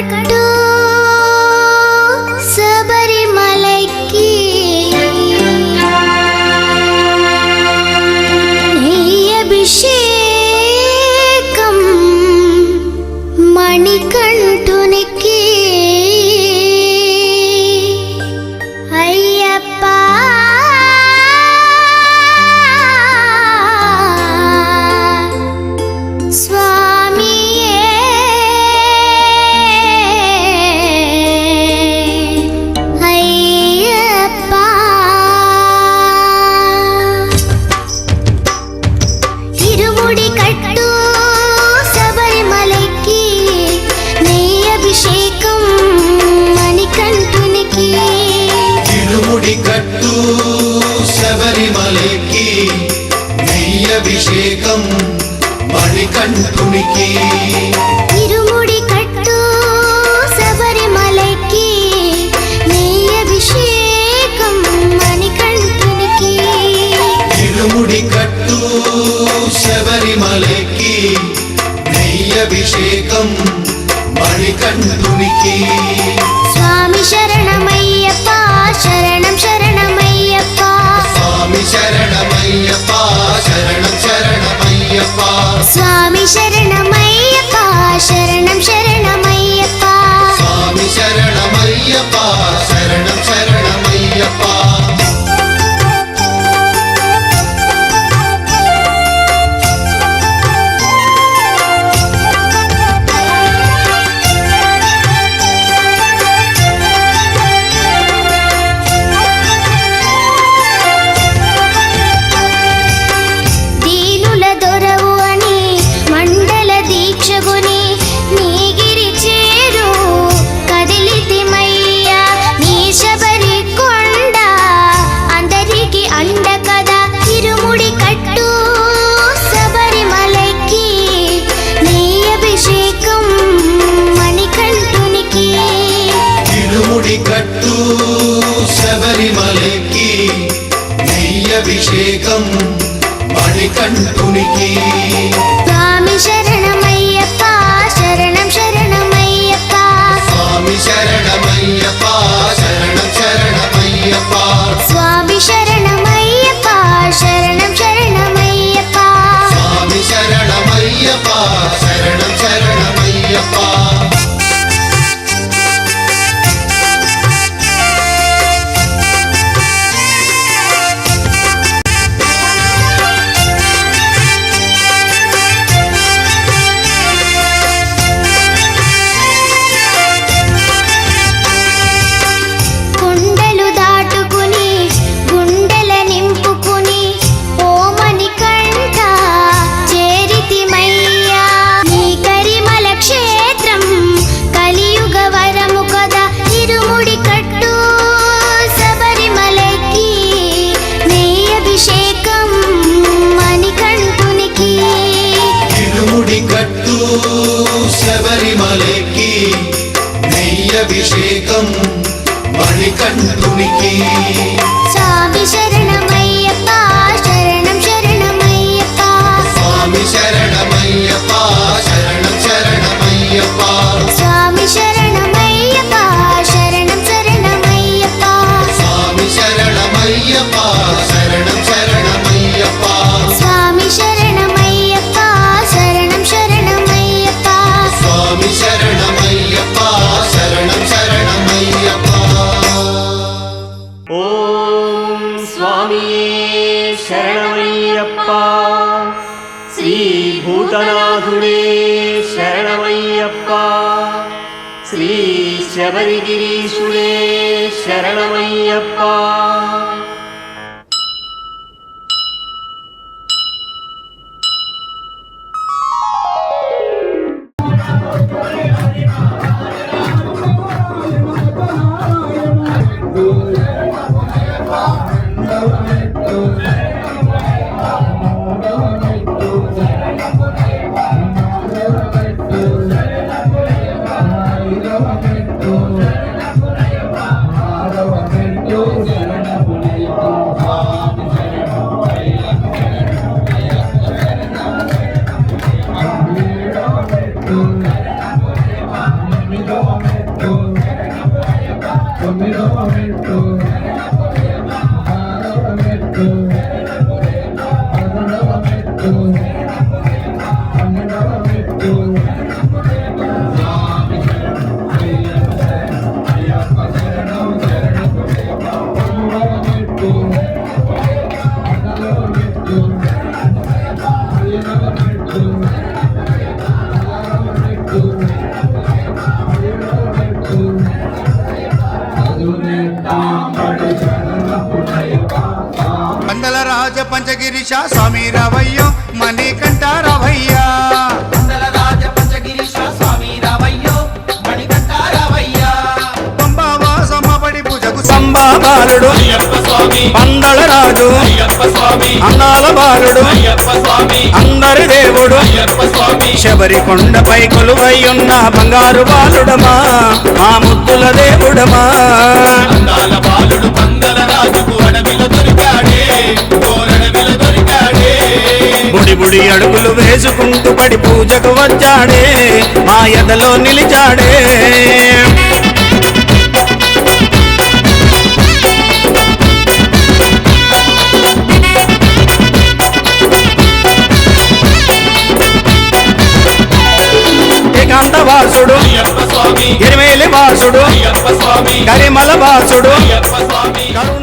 కట్టు శబరిమలైకి అభిషేకం మణికంఠునికి అయ్యప్ప కట్టు శబరిమలైకి నెయ్యభిషేకం మణికంఠునికి ఇరుముడి కట్టు శబరిమలైకి నెయ్యభిషేకం మణికంఠునికి ఇరుముడి కట్టు శబరిమలైకి నెయ్యభిషేకం మణికంఠునికి స్వామి శరణమయ్యప్ప శరణం శరణమయ్యప్ప స్వామి శరణమయ్యప్ప శరణం శరణమయ్యప్ప స్వామి శరణమయ్యప్ప శరణం శరణమయ్యప్ప స్వామి శరణమయ్యప్ప శరణం శరణమయ్యప్ప కట్టు శబరిమలైకి నెయ్యభిషేకం మణికంఠునికి స్వామి శరణమయ్యప్ప శరణం శరణమయ్యప్ప స్వామి శరణమయ్యప్ప శరణం శరణమయ్యప్ప స్వామి శరణమయ్యప్ప శరణం శరణమయ్యప్ప స్వామి శరణమయ్యప్ప శరణం శరణమయ్యప్ప కట్టు శబరిమలైకి నెయ్యభిషేకం మణికంఠునికి స్వామి శరణమయ్యప్ప శరణం శరణమయ్యప్ప స్వామి శరణమయ్యప్ప శరణం శరణమయ్యప్ప స్వామి శరణమయ్యప్ప శరణం శరణమయ్యప్ప స్వామి శరణమయ్యప్ప శరణం శరణమయ్యప్ప స్వామి శరణమయ్యప్ప శరణం శరణమయ్యప్ప స్వామి శరణమయ్యప్ప శరణం శరణమయ్యప్ప ఓం స్వామియే శరణమయ్యప్ప శ్రీ భూతనాథుడే శరణమయ్యప్ప శ్రీ శబరిగిరీశుడే శరణమయ్యప్ప పంచగిరిశ స్వామి రావయ్యో మణికంఠ రావయ్యా మండల రాజ పంచగిరీశ స్వామి రావయ్యో మణికంఠ రావయ్యా పంబావాసమ్మబడి పూజకు పంబా బాలుడు అయ్యప్ప స్వామి పందళ రాజు అయ్యప్ప స్వామి అందాల బాలుడు అయ్యప్ప స్వామి అందరి దేవుడు అయ్యప్ప స్వామి శబరి కొండపై కొలువై ఉన్న బంగారు బాలుడమా మా ముద్దుల దేవుడమా అందాల బాలుడు పందల రాజుకు అడవిలో దొరికాడే కోరడవిలో దొరికాడే బుడి బుడి అడుగులు వేసుకుంటూ పడి పూజకు వచ్చాడే మా ఎదలో నిలిచాడే ఏకాంతవాసుడు అయ్యప్ప స్వామి ఎరిమేలి వాసుడు అయ్యప్ప స్వామి కరిమల వాసుడు అయ్యప్ప స్వామి కరుణ